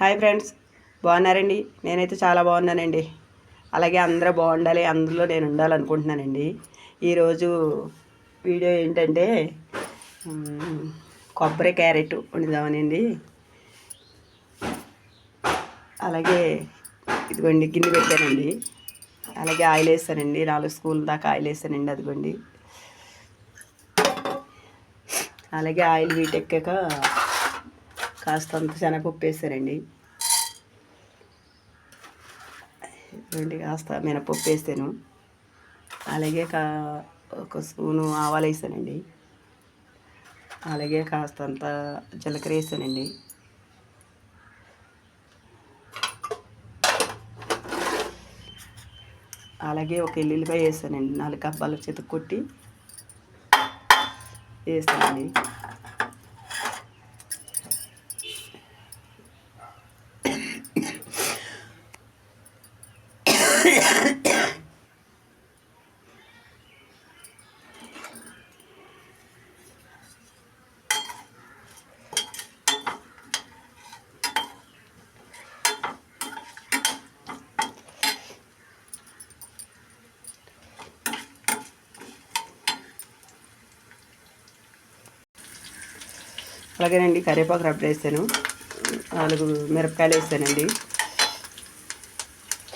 Hi friends, బాగున్నారండి? నేనైతే చాలా బాగున్నానండి. అలాగే అందరూ బాగుండాలి, అందులో నేను ఉండాలనుకుంటున్నానండి. ఈరోజు వీడియో ఏంటంటే కొబ్బరి క్యారెట్ వండుదామనండి. అలాగే ఇదిగోండి గిన్నె పెట్టానండి. అలాగే ఆయిల్ వేసానండి, 4 స్పూన్ల దాకా ఆయిల్ వేసానండి. అదిగోండి. అలాగే ఆయిల్ వీటెక్కాక కాస్తంత శనగపప్పు వేసానండి. కాస్త మినపప్పు వేసాను. అలాగే ఒక స్పూను ఆవాలు వేసానండి. అలాగే కాస్తంత జీలకర్ర వేసానండి. అలాగే ఒక ఎల్లుల్లిపాయ వేసానండి. 4 కప్పాలు చితక్కొట్టి వేసానండి. అలాగేనండి కరివేపాకు రబ్బ వేసాను. 4 మిరపకాయలు వేసానండి.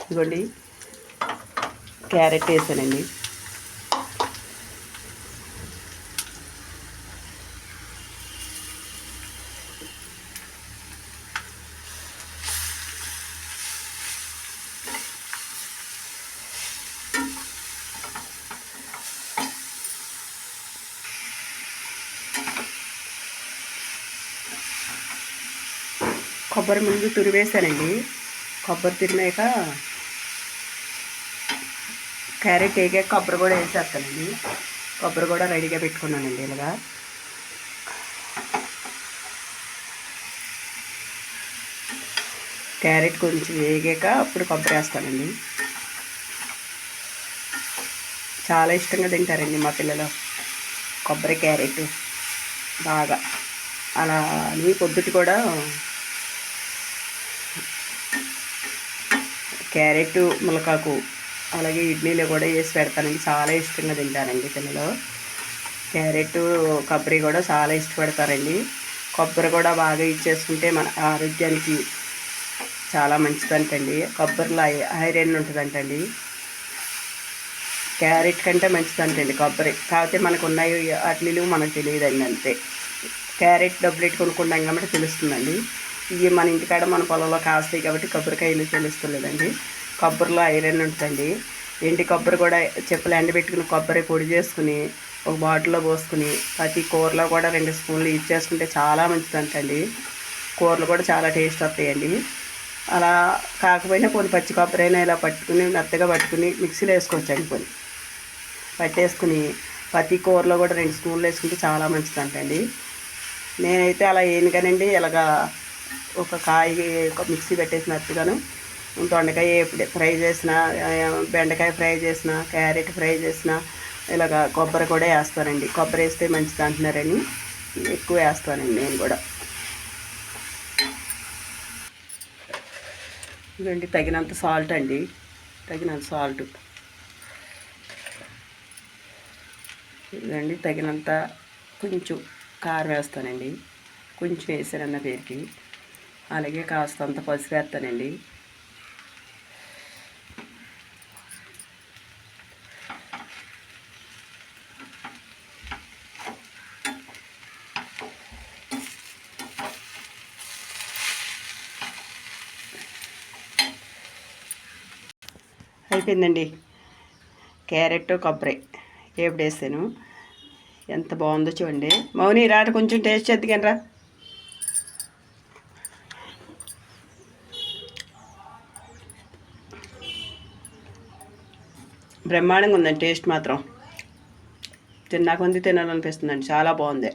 ఇదిగోండి క్యారెట్ వేసానండి. కొబ్బరి ముందు తురివేసానండి. కొబ్బరి తురిమాక క్యారెట్ వేగాక కొబ్బరి కూడా వేసేస్తానండి. కొబ్బరి కూడా రెడీగా పెట్టుకున్నానండి. ఇలాగా క్యారెట్ కొంచెం వేగాక అప్పుడు కొబ్బరి వేస్తానండి. చాలా ఇష్టంగా తింటారండి మా పిల్లలు కొబ్బరి క్యారెట్ బాగా. అలా అని పొద్దుటి కూడా క్యారెట్ ములకాకు అలాగే ఇడ్లీలో కూడా వేసి పెడతానండి. చాలా ఇష్టంగా తింటారండి పిల్లలు. క్యారెట్ కొబ్బరి కూడా చాలా ఇష్టపడతారండి. కొబ్బరి కూడా బాగా ఇచ్చేసుకుంటే మన ఆరోగ్యానికి చాలా మంచిదంటండి. కొబ్బరిలో ఐరన్ ఉంటుందంటండి. క్యారెట్ కంటే మంచిదంటండి కొబ్బరి. కాకపోతే మనకు ఉన్నాయి అట్లీలు మనకు తెలియదండి, అంతే. క్యారెట్ డబ్బులెట్టు కొనుక్కుంటాం కాబట్టి తెలుస్తుందండి. ఇవి మన ఇంటికాడ మన పొలంలో కాస్తాయి కాబట్టి కొబ్బరికాయలు తెలుస్తలేదండి. కొబ్బరిలో ఐరన్ ఉంటుందండి. ఎండి కొబ్బరి కూడా చెప్పులు ఎండబెట్టుకుని కొబ్బరి పొడి చేసుకుని ఒక బాటిల్లో పోసుకుని ప్రతి కూరలో కూడా 2 స్పూన్లు ఇచ్చేసుకుంటే చాలా మంచిదంటండి. కూరలు కూడా చాలా టేస్ట్ వస్తాయండి. అలా కాకపోయినా కొన్ని పచ్చి కొబ్బరి అయినా ఇలా పట్టుకుని మెత్తగా పట్టుకుని మిక్సీలో వేసుకోవచ్చండి. కొన్ని పట్టేసుకుని ప్రతి కూరలో కూడా 2 స్పూన్లు వేసుకుంటే చాలా మంచిదంటండి. నేనైతే అలా ఏనుకనండి. ఇలాగా ఒక కాయ మిక్సీ పెట్టేసి మెత్తగాను దొండకాయ ఫ్రై చేసిన, బెండకాయ ఫ్రై చేసిన, క్యారెట్ ఫ్రై చేసిన ఇలాగ కొబ్బరి కూడా వేస్తానండి. కొబ్బరి వేస్తే మంచిది అంటున్నారని ఎక్కువ వేస్తానండి నేను కూడా. ఇదండి తగినంత సాల్ట్ అండి, తగినంత సాల్ట్. ఇదండి తగినంత కొంచెం కారం వేస్తానండి, కొంచెం వేసానన్న పేరుకి. అలాగే కాస్తంత పసుపు వేస్తానండి. అయిపోయిందండి. క్యారెట్ కొబ్బరి ఏపుడు వేసాను. ఎంత బాగుందో చూడండి. మౌని రాట కొంచెం టేస్ట్ చేద్దుగాని రా. బ్రహ్మాండంగా ఉందండి. టేస్ట్ మాత్రం తిన్నాకొంది తినాలనిపిస్తుందండి. చాలా బాగుంది.